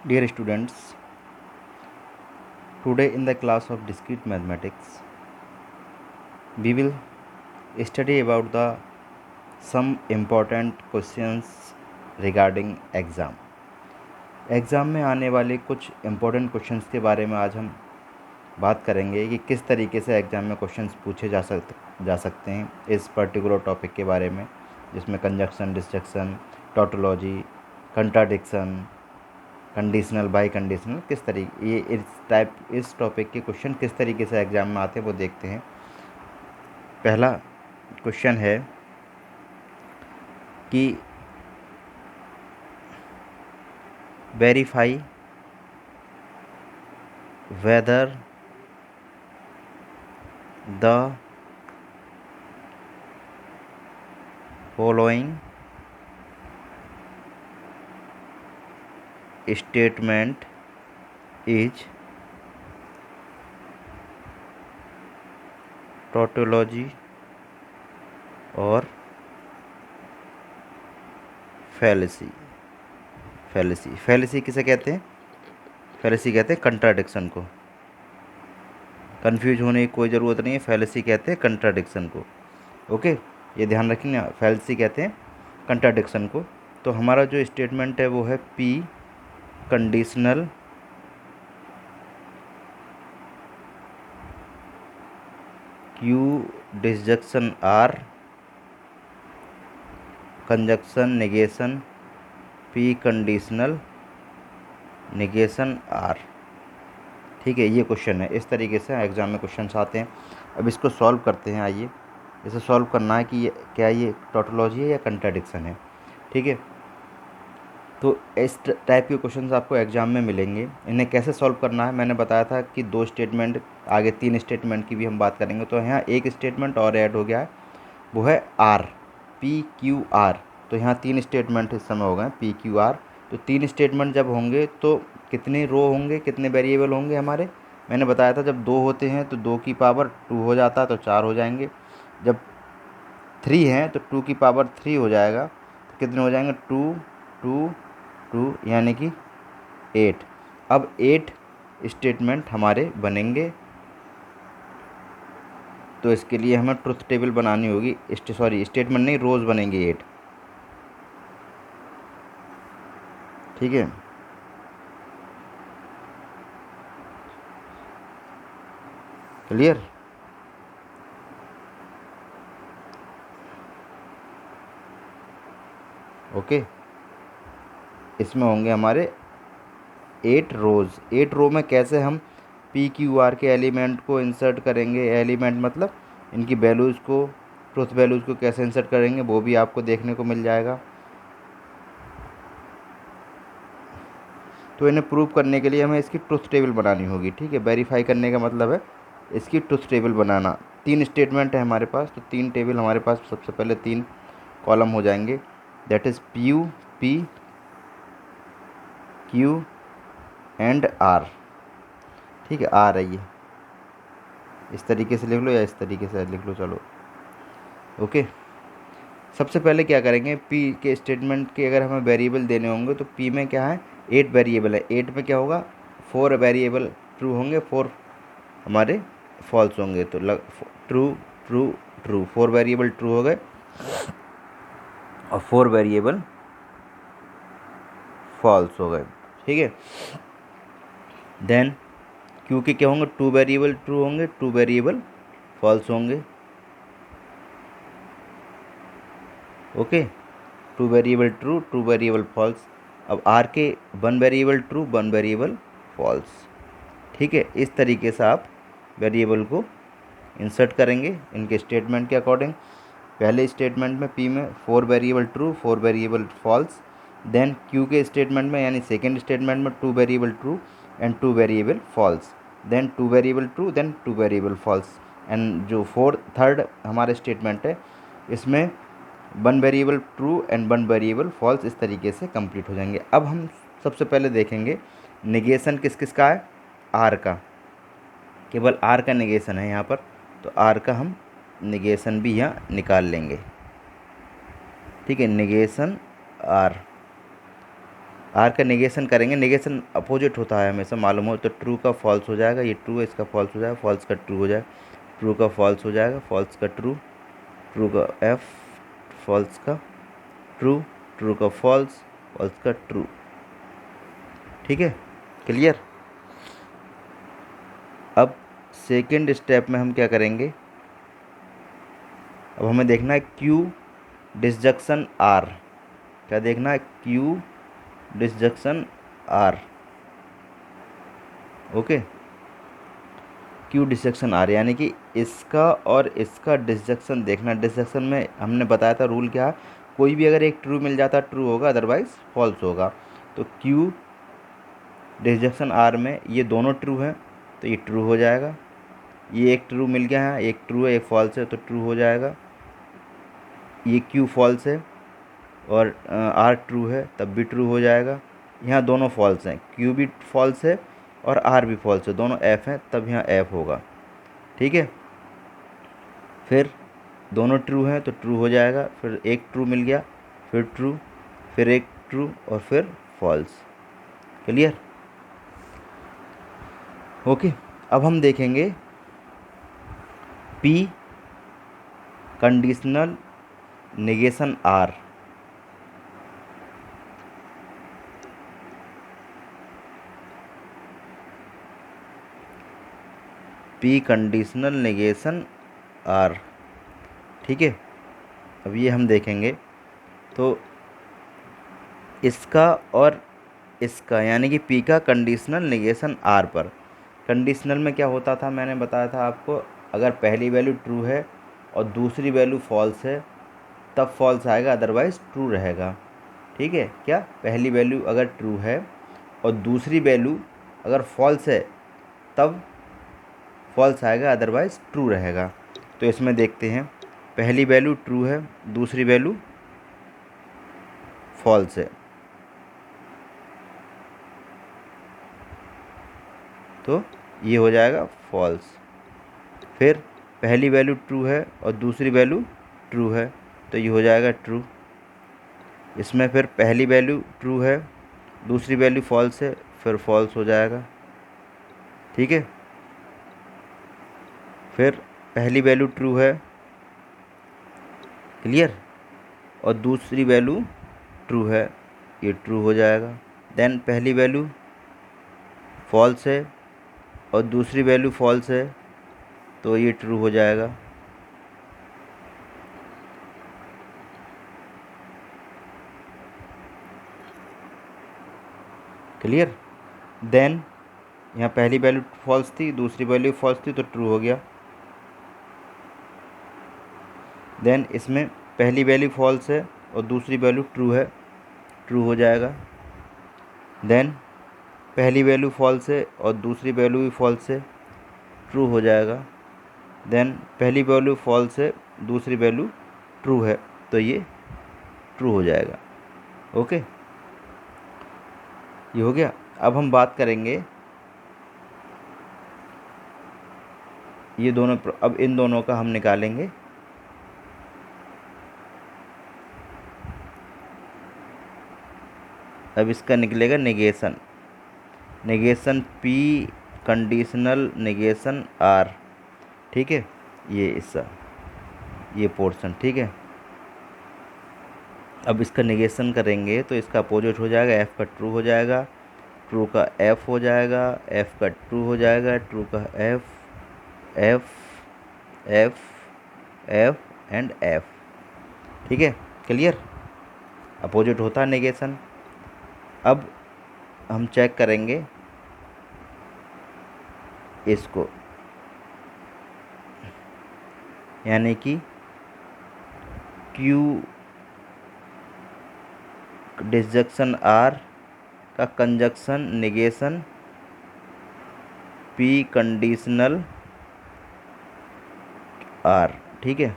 Dear students, today in the class of discrete mathematics, we will study about the some important questions regarding exam. Exam में आने वाले कुछ important questions के बारे में आज हम बात करेंगे कि किस तरीके से एग्ज़ाम में क्वेश्चंस पूछे जा सकते हैं इस पर्टिकुलर टॉपिक के बारे में, जिसमें conjunction, disjunction, tautology, contradiction, conditional, by conditional, किस तरीके ये इस टॉपिक के क्वेश्चन किस तरीके से एग्ज़ाम में आते हैं वो देखते हैं। पहला क्वेश्चन है कि verify whether the following statement is tautology और फैलेसी। फैलेसी किसे कहते हैं? फैलेसी कहते हैं कंट्राडिक्शन को। कंफ्यूज होने की कोई ज़रूरत नहीं है, फैलेसी कहते हैं कंट्राडिक्शन को। ओके, ये ध्यान रखिए, फैलेसी कहते हैं कंट्राडिक्शन को। तो हमारा जो स्टेटमेंट है वो है P conditional Q disjunction R conjunction negation P conditional negation R. ठीक है, ये क्वेश्चन है। इस तरीके से एग्ज़ाम में क्वेश्चन आते हैं। अब इसको सॉल्व करते हैं। आइए, इसे सॉल्व करना है कि ये टोटोलॉजी है या कंट्राडिक्शन है। ठीक है, तो इस टाइप के क्वेश्चंस आपको एग्ज़ाम में मिलेंगे। इन्हें कैसे सॉल्व करना है मैंने बताया था कि 2 स्टेटमेंट, आगे 3 स्टेटमेंट की भी हम बात करेंगे। तो यहाँ एक स्टेटमेंट और ऐड हो गया है, वो है आर, पी क्यू आर। तो यहाँ 3 स्टेटमेंट इस समय हो गए, पी क्यू आर। तो 3 स्टेटमेंट जब होंगे तो कितने रो होंगे, कितने वेरिएबल होंगे हमारे? मैंने बताया था जब 2 होते हैं तो 2 की पावर 2 हो जाता है, तो 4 हो जाएंगे। जब 3 हैं तो 2 की पावर 3 हो जाएगा, तो कितने हो जाएंगे? 2 2 2 यानी कि 8। अब 8 स्टेटमेंट हमारे बनेंगे। तो इसके लिए हमें ट्रुथ टेबल बनानी होगी। स्टेटमेंट नहीं, रोज़ बनेंगे 8। ठीक है, क्लियर? ओके, इसमें होंगे हमारे 8 रोज़। 8 रो में कैसे हम पी क्यू आर के एलिमेंट को इंसर्ट करेंगे, एलिमेंट मतलब इनकी वैल्यूज़ को, ट्रुथ वैल्यूज़ को कैसे इंसर्ट करेंगे वो भी आपको देखने को मिल जाएगा। तो इन्हें प्रूव करने के लिए हमें इसकी ट्रुथ टेबल बनानी होगी। ठीक है, वेरीफाई करने का मतलब है इसकी ट्रुथ टेबल बनाना। 3 स्टेटमेंट है हमारे पास, तो 3 टेबल हमारे पास। सबसे पहले 3 कॉलम हो जाएंगे, that is P Q, P Q and R. ठीक है, आ रही है, इस तरीके से लिख लो या इस तरीके से लिख लो, चलो। ओके, सबसे पहले क्या करेंगे, पी के स्टेटमेंट के अगर हमें वेरिएबल देने होंगे तो पी में क्या है, 8 वेरिएबल है। 8 में क्या होगा, 4 वेरिएबल ट्रू होंगे, 4 हमारे फॉल्स होंगे। तो true true true, 4 variable true हो गए और 4 वेरिएबल फॉल्स हो गए। ठीक है, देन क्यू के क्या होंगे, 2 वेरिएबल ट्रू होंगे, 2 वेरिएबल फॉल्स होंगे। Okay, 2 variable true, 2 variable false. अब आर के 1 वेरिएबल ट्रू, 1 वेरिएबल फॉल्स। ठीक है, इस तरीके से आप वेरिएबल को इंसर्ट करेंगे इनके स्टेटमेंट के अकॉर्डिंग। पहले स्टेटमेंट में पी में 4 variable true, 4 variable false. Then Q के स्टेटमेंट में यानी सेकेंड स्टेटमेंट में 2 variable true and 2 variable false. Then 2 variable true, then 2 variable false. And जो थर्ड हमारे स्टेटमेंट है, इसमें 1 variable true and 1 variable false. इस तरीके से कंप्लीट हो जाएंगे। अब हम सबसे पहले देखेंगे नेगेशन किस किस का है, आर का। केवल आर का नेगेशन है यहाँ पर, तो आर का हम नेगेशन भी यहाँ निकाल लेंगे। ठीक है, नेगेशन आर, आर का नेगेशन करेंगे, नेगेशन अपोजिट होता है हमेशा, मालूम हो तो ट्रू का फॉल्स हो जाएगा, ये ट्रू है इसका फॉल्स हो जाएगा, फॉल्स का ट्रू हो जाएगा, ट्रू का फॉल्स हो जाएगा, फॉल्स का ट्रू, ट्रू का एफ, फॉल्स का ट्रू, ट्रू का फॉल्स, फॉल्स का ट्रू। ठीक है, क्लियर। अब सेकेंड स्टेप में हम क्या करेंगे, अब हमें देखना है क्यू डिसजंक्शन आर। क्या देखना है, Q disjunction R. Okay, Q disjunction R यानी कि इसका और इसका डिसजंक्शन देखना। डिसजंक्शन में हमने बताया था रूल क्या है, कोई भी अगर एक ट्रू मिल जाता ट्रू होगा, अदरवाइज फॉल्स होगा। तो क्यू डिसजंक्शन आर में ये दोनों ट्रू हैं तो ये ट्रू हो जाएगा, ये एक ट्रू मिल गया है, एक ट्रू है एक फॉल्स है तो ट्रू हो जाएगा, ये क्यू फॉल्स है और आर ट्रू है तब भी ट्रू हो जाएगा। यहाँ दोनों फॉल्स हैं, क्यू भी फॉल्स है और आर भी फॉल्स है, दोनों एफ हैं तब यहाँ एफ होगा। ठीक है, फिर दोनों ट्रू हैं तो ट्रू हो जाएगा, फिर एक ट्रू मिल गया, फिर ट्रू, फिर एक ट्रू और फिर फॉल्स। क्लियर। ओके, अब हम देखेंगे P conditional negation R. P conditional negation R. ठीक है, अब ये हम देखेंगे तो इसका और इसका यानी कि पी का कंडीशनल नेगेशन आर पर। कंडीशनल में क्या होता था, मैंने बताया था आपको, अगर पहली वैल्यू ट्रू है और दूसरी वैल्यू फॉल्स है तब फॉल्स आएगा, अदरवाइज़ ट्रू रहेगा। ठीक है, क्या पहली वैल्यू अगर ट्रू है और दूसरी वैल्यू अगर फॉल्स है तब फॉल्स आएगा, अदरवाइज़ ट्रू रहेगा। तो इसमें देखते हैं, पहली वैल्यू ट्रू है, दूसरी वैल्यू फॉल्स है, तो ये हो जाएगा फॉल्स। फिर पहली वैल्यू ट्रू है और दूसरी वैल्यू ट्रू है तो ये हो जाएगा ट्रू। इसमें फिर पहली वैल्यू ट्रू है, दूसरी वैल्यू फॉल्स है, फिर फॉल्स हो जाएगा। ठीक है, फिर पहली वैल्यू ट्रू है, क्लियर, और दूसरी वैल्यू ट्रू है, ये ट्रू हो जाएगा। देन पहली वैल्यू फॉल्स है और दूसरी वैल्यू फॉल्स है तो ये ट्रू हो जाएगा। क्लियर। देन यहाँ पहली वैल्यू फॉल्स थी, दूसरी वैल्यू फॉल्स थी तो ट्रू हो गया। देन इसमें पहली वैल्यू फॉल्स है और दूसरी वैल्यू ट्रू है, ट्रू हो जाएगा। देन पहली वैल्यू फॉल्स है और दूसरी वैल्यू भी फॉल्स है, ट्रू हो जाएगा। देन पहली वैल्यू फॉल्स है, दूसरी वैल्यू ट्रू है तो ये ट्रू हो जाएगा। ओके, ये हो गया। अब हम बात करेंगे ये दोनों, अब इन दोनों का हम निकालेंगे। अब इसका निकलेगा negation, negation P conditional negation R. ठीक है, ये इसका ये पोर्शन। ठीक है, अब इसका नेगेशन करेंगे तो इसका अपोजिट हो जाएगा, एफ़ का ट्रू हो जाएगा, ट्रू का एफ़ हो जाएगा, एफ़ का ट्रू हो जाएगा, ट्रू का F, F, F, F and F. ठीक है, क्लियर। अपोजिट होता है नेगेशन। अब हम चेक करेंगे इसको, यानी कि क्यू डिसजंक्शन आर का conjunction negation P conditional R. ठीक है,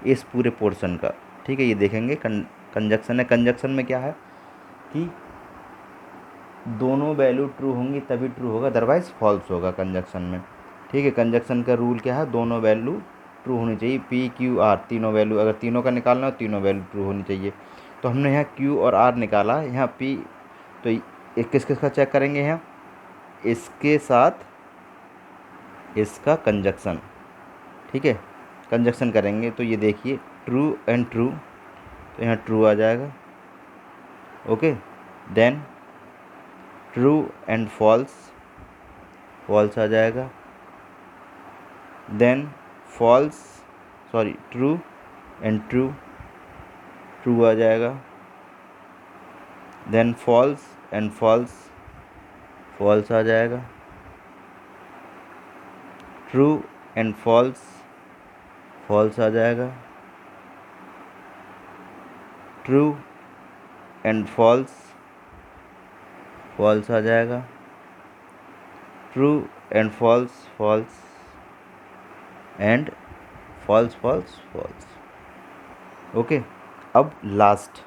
इस पूरे पोर्शन का। ठीक है, ये देखेंगे कंजक्शन है। कंजक्शन में क्या है कि दोनों वैल्यू ट्रू होंगी तभी ट्रू होगा, अदरवाइज फॉल्स होगा कंजक्शन में। ठीक है, कंजक्शन का रूल क्या है, दोनों वैल्यू ट्रू होनी चाहिए, पी क्यू आर तीनों वैल्यू, अगर तीनों का निकालना हो तीनों वैल्यू ट्रू होनी चाहिए। तो हमने यहाँ क्यू और आर निकाला, यहाँ पी तो ये किस किस का चेक करेंगे यहाँ, इसके साथ इसका कंजक्शन, ठीक है, कंजक्शन करेंगे। तो ये देखिए ट्रू एंड ट्रू, तो यहाँ ट्रू आ जाएगा, okay. Then true and false, false आ जाएगा। Then false, sorry, true and true, true आ जाएगा। Then false and false, false आ जाएगा। ट्रू एंड फॉल्स, फॉल्स आ जाएगा। ट्रू एंड फॉल्स, फॉल्स आ जाएगा। True and false, false and false, false, false, okay. अब लास्ट,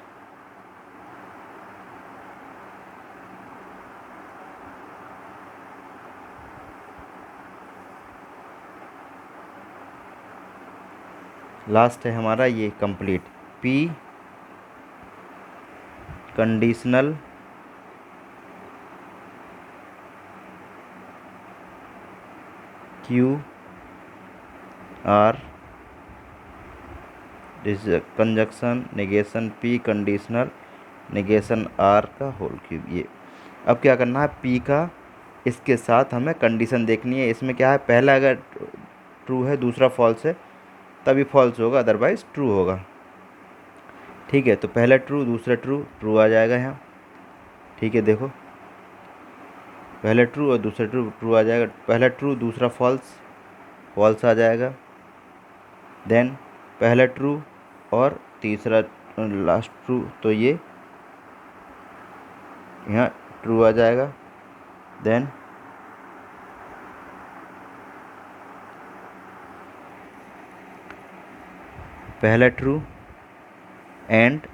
लास्ट है हमारा ये complete, P conditional Q R, this conjunction negation P conditional negation R का whole cube. ये अब क्या करना है, पी का इसके साथ हमें कंडीशन देखनी है। इसमें क्या है, पहला अगर ट्रू है दूसरा फॉल्स है तभी फॉल्स होगा, अदरवाइज ट्रू होगा, ठीक है। तो पहला ट्रू दूसरा ट्रू, ट्रू आ जाएगा यहाँ, ठीक है। देखो पहला ट्रू और दूसरा ट्रू, ट्रू आ जाएगा। पहला ट्रू दूसरा फॉल्स, फॉल्स आ जाएगा। देन पहला ट्रू और तीसरा लास्ट ट्रू, तो ये यहाँ ट्रू आ जाएगा। देन पहला ट्रू एंड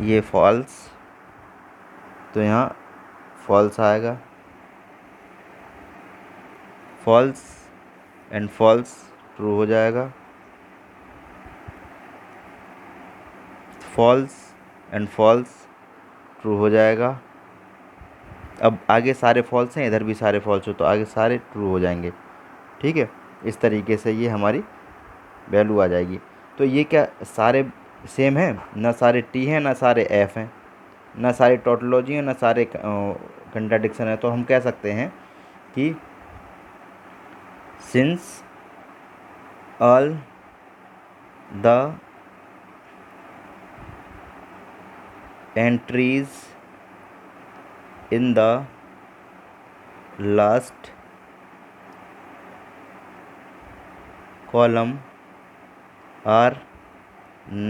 ये फॉल्स, तो यहाँ फॉल्स आएगा। फॉल्स एंड फॉल्स, ट्रू हो जाएगा। फॉल्स एंड फॉल्स, ट्रू हो जाएगा। अब आगे सारे फॉल्स हैं, इधर भी सारे फॉल्स हो, तो आगे सारे ट्रू हो जाएंगे, ठीक है। इस तरीके से ये हमारी वैल्यू आ जाएगी। तो ये क्या सारे सेम हैं, ना सारे टी हैं ना सारे एफ हैं, ना सारे टोटोलॉजी हैं ना सारे कंट्राडिक्शन है। तो हम कह सकते हैं कि since all the entries in the last column are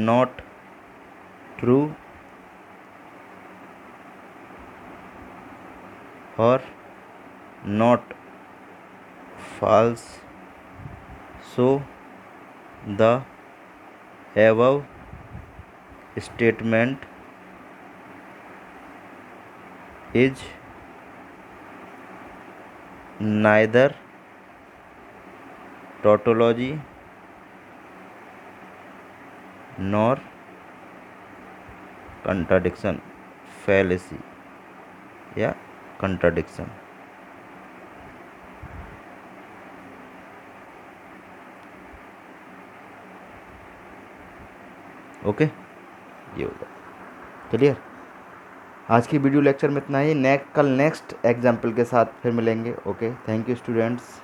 not true or not false, so the above statement is neither tautology nor contradiction, fallacy या contradiction, ओके। ये होगा क्लियर। आज की वीडियो लेक्चर में इतना ही, कल नेक्स्ट एग्जाम्पल के साथ फिर मिलेंगे। Okay, thank you students.